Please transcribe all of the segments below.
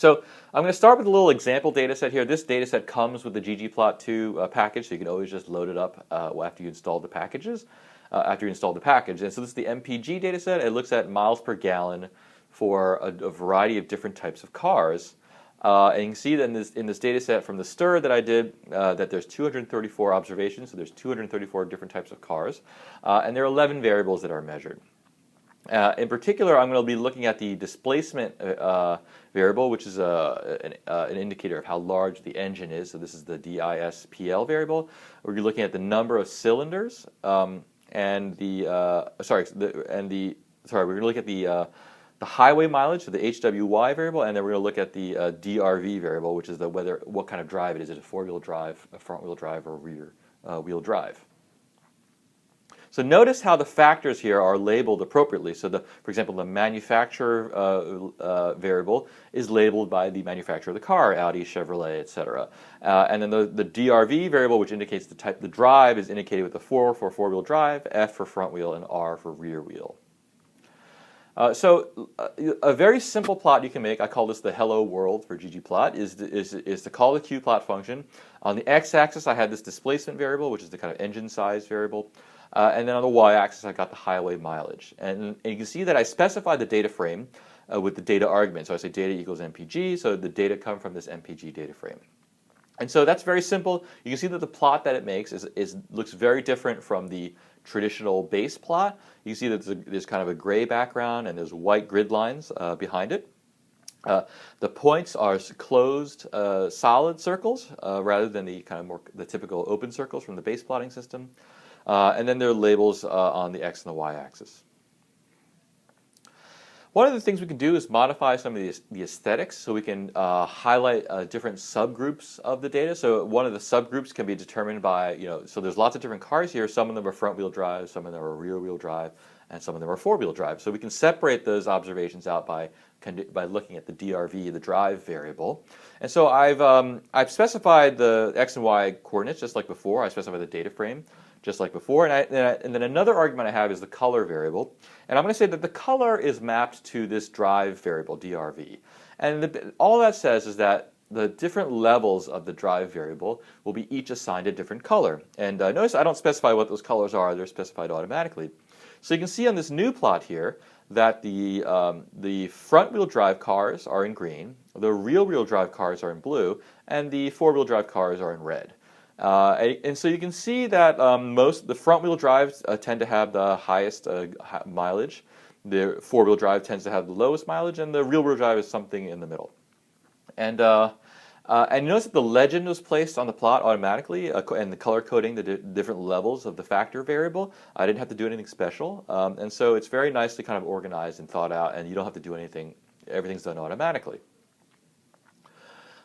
So I'm going to start with a little example data set here. This data set comes with the ggplot2 package, so you can always just load it up after you install the packages, after you install the package. And so this is the MPG data set. It looks at miles per gallon for a variety of different types of cars. And you can see that in this data set from the STIR that I did that there's 234 observations, so there's 234 different types of cars, and there are 11 variables that are measured. In particular, I'm going to be looking at the displacement variable, which is an indicator of how large the engine is. So this is the DISPL variable. We're looking at the number of cylinders and the we're going to look at the highway mileage, so the HWY variable, and then we're going to look at the DRV variable, which is what kind of drive it is. Is it a four-wheel drive, a front-wheel drive, or rear wheel drive? So notice how the factors here are labeled appropriately. So, for example, the manufacturer variable is labeled by the manufacturer of the car, Audi, Chevrolet, etc. And then the DRV variable, which indicates the type, the drive, is indicated with the 4 for four-wheel drive, F for front wheel, and R for rear wheel. So a very simple plot you can make, I call this the hello world for ggplot, is to call the qplot function. On the x-axis I had this displacement variable, which is the kind of engine size variable. And then on the y-axis I got the highway mileage. And you can see that I specified the data frame with the data argument. So I say data equals MPG, so the data come from this MPG data frame. And so that's very simple. You can see that the plot that it makes looks very different from the traditional base plot. You can see that there's kind of a gray background and there's white grid lines behind it. The points are closed solid circles rather than the kind of the typical open circles from the base plotting system. And then there are labels on the x and the y-axis. One of the things we can do is modify some of the aesthetics, so we can highlight different subgroups of the data. So one of the subgroups can be determined by, so there's lots of different cars here. Some of them are front-wheel drive, some of them are rear-wheel drive, and some of them are four-wheel drive. So we can separate those observations out by looking at the DRV, the drive variable. And so I've specified the x and y coordinates just like before. I specified the data frame just like before, and then another argument I have is the color variable, and I'm going to say that the color is mapped to this drive variable, DRV, and all that says is that the different levels of the drive variable will be each assigned a different color, and notice I don't specify what those colors are, they're specified automatically. So you can see on this new plot here that the front-wheel drive cars are in green, the rear-wheel drive cars are in blue, and the four-wheel drive cars are in red. And so you can see that the front-wheel drives tend to have the highest mileage, the four-wheel drive tends to have the lowest mileage, and the rear-wheel drive is something in the middle. And notice that the legend was placed on the plot automatically, and the color coding the different levels of the factor variable. I didn't have to do anything special, and so it's very nicely kind of organized and thought out, and you don't have to do anything. Everything's done automatically.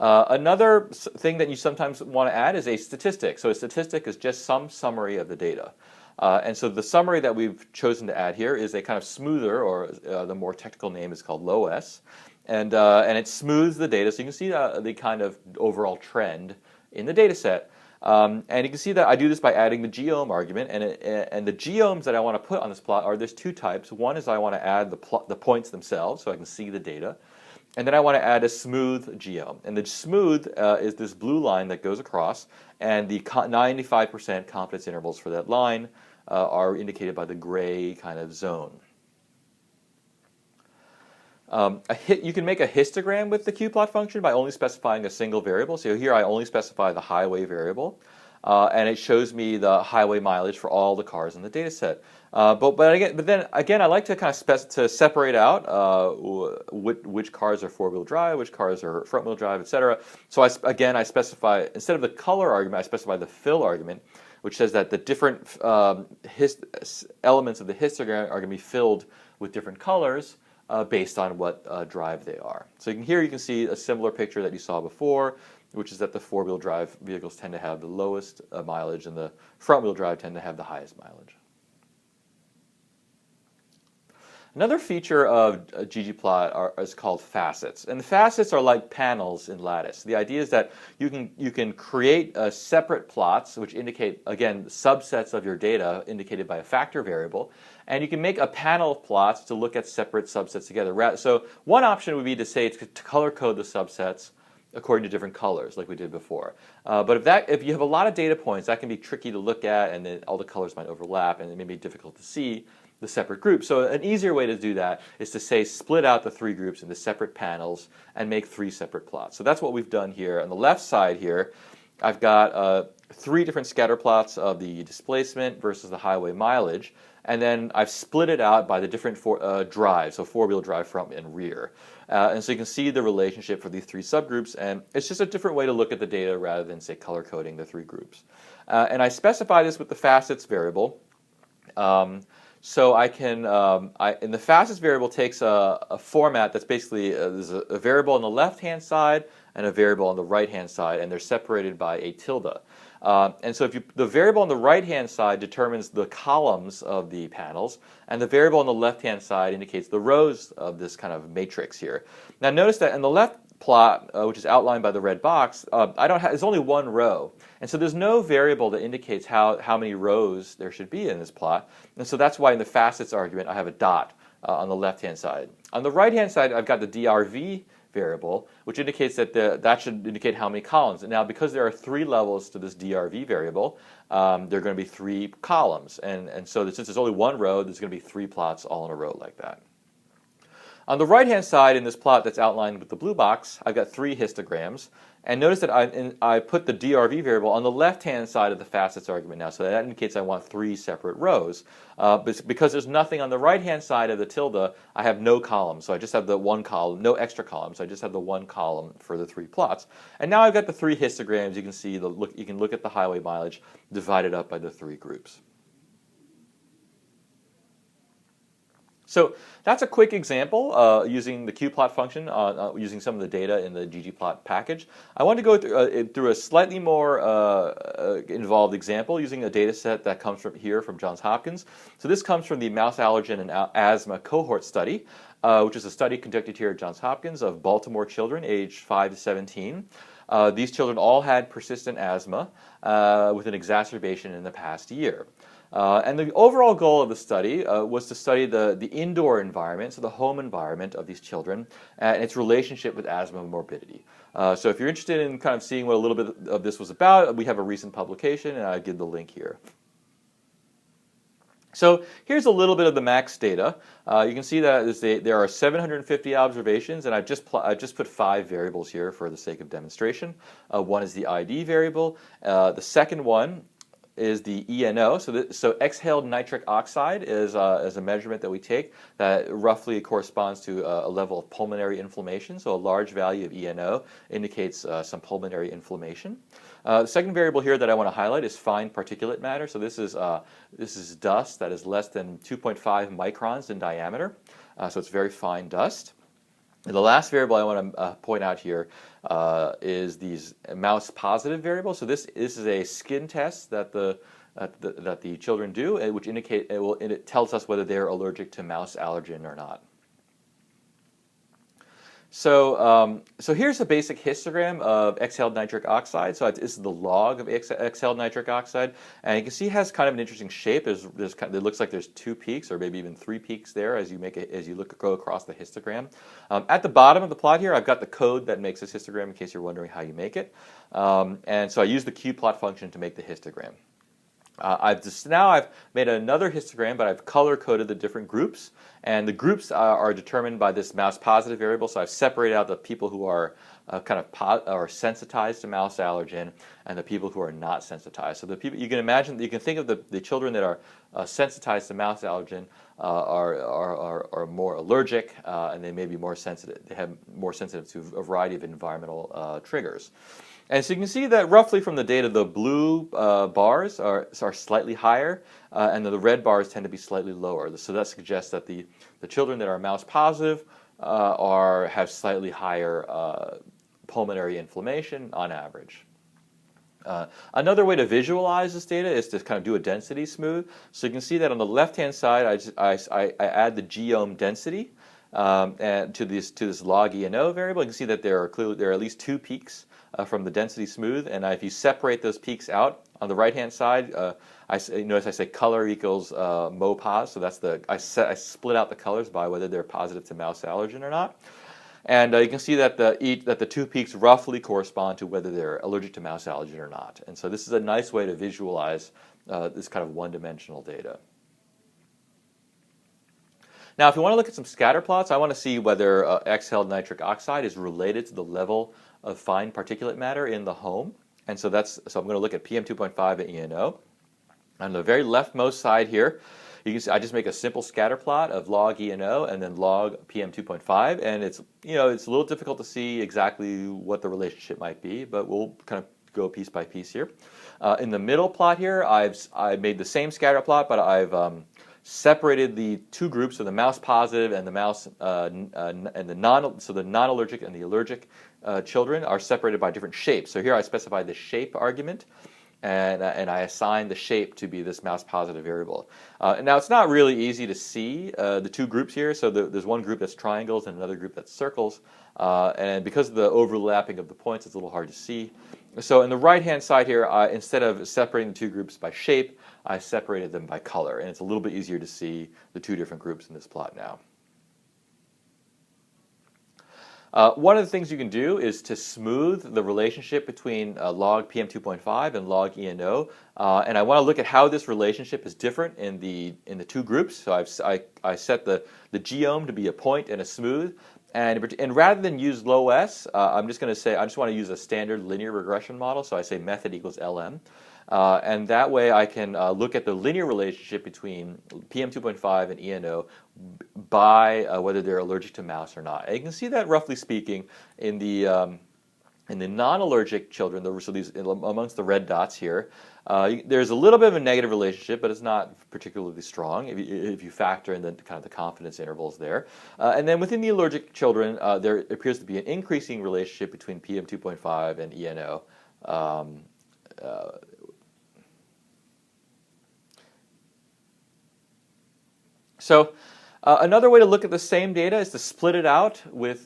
Another thing that you sometimes want to add is a statistic. So a statistic is just some summary of the data. And so the summary that we've chosen to add here is a kind of smoother, or the more technical name is called low-S. And it smooths the data, so you can see the kind of overall trend in the data set. And you can see that I do this by adding the geom argument, and the geoms that I want to put on this plot there's two types. One is I want to add the points themselves so I can see the data. And then I want to add a smooth geom. And the smooth is this blue line that goes across, and the 95% confidence intervals for that line are indicated by the gray kind of zone. You can make a histogram with the qplot function by only specifying a single variable. So here I only specify the highway variable, and it shows me the highway mileage for all the cars in the data set. But then again, I like to kind of separate out which cars are four-wheel drive, which cars are front-wheel drive, etc. So I specify, instead of the color argument, I specify the fill argument, which says that the different elements of the histogram are going to be filled with different colors based on what drive they are. So here you can see a similar picture that you saw before, which is that the four-wheel drive vehicles tend to have the lowest mileage, and the front-wheel drive tend to have the highest mileage. Another feature of ggplot is called facets, and the facets are like panels in lattice. The idea is that you can create separate plots, which indicate, again, subsets of your data indicated by a factor variable, and you can make a panel of plots to look at separate subsets together. So one option would be to say to color code the subsets according to different colors, like we did before. But if you have a lot of data points, that can be tricky to look at, and then all the colors might overlap, and it may be difficult to see the separate groups. So an easier way to do that is to say split out the three groups into separate panels and make three separate plots. So that's what we've done here. On the left side here, I've got three different scatter plots of the displacement versus the highway mileage, and then I've split it out by the different drives, so four-wheel drive, front and rear. And so you can see the relationship for these three subgroups, and it's just a different way to look at the data rather than, say, color coding the three groups. And I specify this with the facets variable. So I can, and the facets variable takes a format that's basically there's a variable on the left-hand side and a variable on the right-hand side, and they're separated by a tilde. And so the variable on the right-hand side determines the columns of the panels, and the variable on the left-hand side indicates the rows of this kind of matrix here. Now notice that in the left plot, which is outlined by the red box, there's only one row. And so there's no variable that indicates how many rows there should be in this plot. And so that's why in the facets argument I have a dot on the left-hand side. On the right-hand side, I've got the DRV variable, which indicates that that should indicate how many columns. And now because there are three levels to this DRV variable, there are going to be three columns. And so since there's only one row, there's going to be three plots all in a row like that. On the right-hand side in this plot that's outlined with the blue box, I've got three histograms. And notice that I put the DRV variable on the left-hand side of the facets argument now, so that indicates I want three separate rows. But because there's nothing on the right-hand side of the tilde, I have no column. So I just have the one column, no extra columns. I just have the one column for the three plots. And now I've got the three histograms. You can see you can look at the highway mileage divided up by the three groups. So that's a quick example using the qplot function, using some of the data in the ggplot package. I want to go through a slightly more involved example using a data set that comes from Johns Hopkins. So this comes from the mouse allergen and asthma cohort study, which is a study conducted here at Johns Hopkins of Baltimore children aged 5 to 17. These children all had persistent asthma with an exacerbation in the past year. And the overall goal of the study was to study the indoor environment, so the home environment of these children, and its relationship with asthma morbidity. So if you're interested in kind of seeing what a little bit of this was about, we have a recent publication, and I give the link here. So here's a little bit of the max data. You can see that there are 750 observations, and I've just put 5 variables here for the sake of demonstration. One is the ID variable. The second one is the ENO. So exhaled nitric oxide is a measurement that we take that roughly corresponds to a level of pulmonary inflammation. So a large value of ENO indicates some pulmonary inflammation. The second variable here that I want to highlight is fine particulate matter. So this is dust that is less than 2.5 microns in diameter. So it's very fine dust. And the last variable I want to point out here is these mouse positive variables. So this is a skin test that the children do, which it tells us whether they're allergic to mouse allergen or not. So here's a basic histogram of exhaled nitric oxide. So this is the log of exhaled nitric oxide, and you can see it has kind of an interesting shape. It looks like there's 2 peaks, or maybe even 3 peaks there as you go across the histogram. At the bottom of the plot here, I've got the code that makes this histogram in case you're wondering how you make it. And so I use the qplot function to make the histogram. I've made another histogram, but I've color-coded the different groups, and the groups are determined by this mouse positive variable. So I've separated out the people who are are sensitized to mouse allergen and the people who are not sensitized. So the people you can think of the children that are sensitized to mouse allergen are more allergic, and they may be more sensitive. They have more sensitive to a variety of environmental triggers. And so you can see that roughly from the data, the blue bars are slightly higher, and the red bars tend to be slightly lower. So that suggests that the children that are mouse positive have slightly higher pulmonary inflammation on average. Another way to visualize this data is to kind of do a density smooth. So you can see that on the left-hand side, I add the geome density and to this log E&O variable. You can see that there are at least 2 peaks from the density smooth, and if you separate those peaks out on the right-hand side, notice I say color equals MoPos. So that's I split out the colors by whether they're positive to mouse allergen or not. And you can see that the 2 peaks roughly correspond to whether they're allergic to mouse allergen or not. And so this is a nice way to visualize this kind of one-dimensional data. Now, if you want to look at some scatter plots, I want to see whether exhaled nitric oxide is related to the level of fine particulate matter in the home. And so I'm going to look at PM2.5 and ENO. On the very leftmost side here, you can see I just make a simple scatter plot of log ENO and then log PM2.5, and it's a little difficult to see exactly what the relationship might be, but we'll kind of go piece by piece here. In the middle plot here, I've made the same scatter plot, but I've separated the 2 groups, so the mouse positive and the mouse and the non-allergic and the allergic children are separated by different shapes. So here I specify the shape argument, and I assign the shape to be this mouse positive variable. And now it's not really easy to see the 2 groups here. So there's one group that's triangles and another group that's circles. And because of the overlapping of the points, it's a little hard to see. So in the right-hand side here, instead of separating the 2 groups by shape, I separated them by color. And it's a little bit easier to see the 2 different groups in this plot now. One of the things you can do is to smooth the relationship between log PM2.5 and log ENO, and I want to look at how this relationship is different in the 2 groups. So I set the geome to be a point and a smooth, and rather than use low S, I'm just going to say I just want to use a standard linear regression model. So I say method equals LM. And that way I can look at the linear relationship between PM2.5 and ENO by whether they're allergic to mouse or not. And you can see that, roughly speaking, in the non-allergic children, so these amongst the red dots here, there's a little bit of a negative relationship, but it's not particularly strong if you factor in the kind of the confidence intervals there. And then within the allergic children, there appears to be an increasing relationship between PM2.5 and ENO. So another way to look at the same data is to split it out with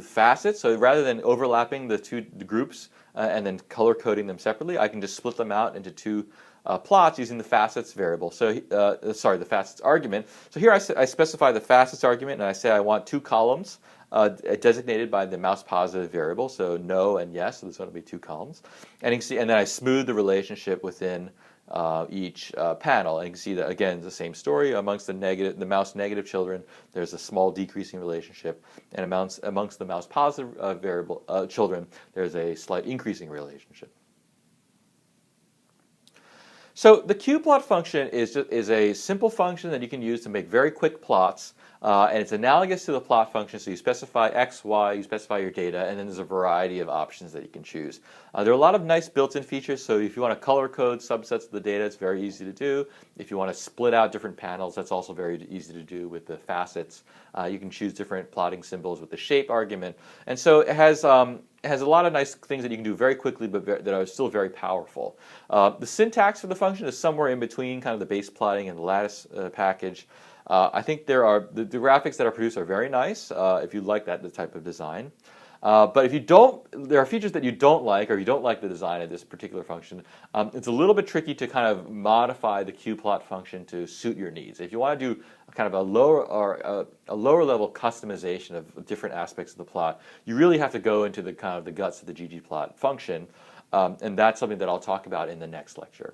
facets. So rather than overlapping the 2 groups and then color coding them separately, I can just split them out into 2 plots using the facets variable. So the facets argument. So here I specify the facets argument, and I say I want 2 columns designated by the mouse positive variable. So no and yes. So there's going to be 2 columns, and you can see, and then I smooth the relationship within each panel. And you can see that, again, it's the same story. Amongst the mouse negative children, there's a small decreasing relationship, and amongst the mouse positive children, there's a slight increasing relationship. So the qplot function is a simple function that you can use to make very quick plots, and it's analogous to the plot function. So you specify x, y, you specify your data, and then there's a variety of options that you can choose. There are a lot of nice built-in features. So if you want to color code subsets of the data, it's very easy to do. If you want to split out different panels, that's also very easy to do with the facets. You can choose different plotting symbols with the shape argument, and so it has a lot of nice things that you can do very quickly, but that are still very powerful. The syntax for the function is somewhere in between kind of the base plotting and the lattice package. I think the graphics that are produced are very nice if you like the type of design. But if you don't, there are features that you don't like, or you don't like the design of this particular function. It's a little bit tricky to kind of modify the qplot function to suit your needs. If you want to do kind of a lower level customization of different aspects of the plot, you really have to go into the kind of the guts of the ggplot function, and that's something that I'll talk about in the next lecture.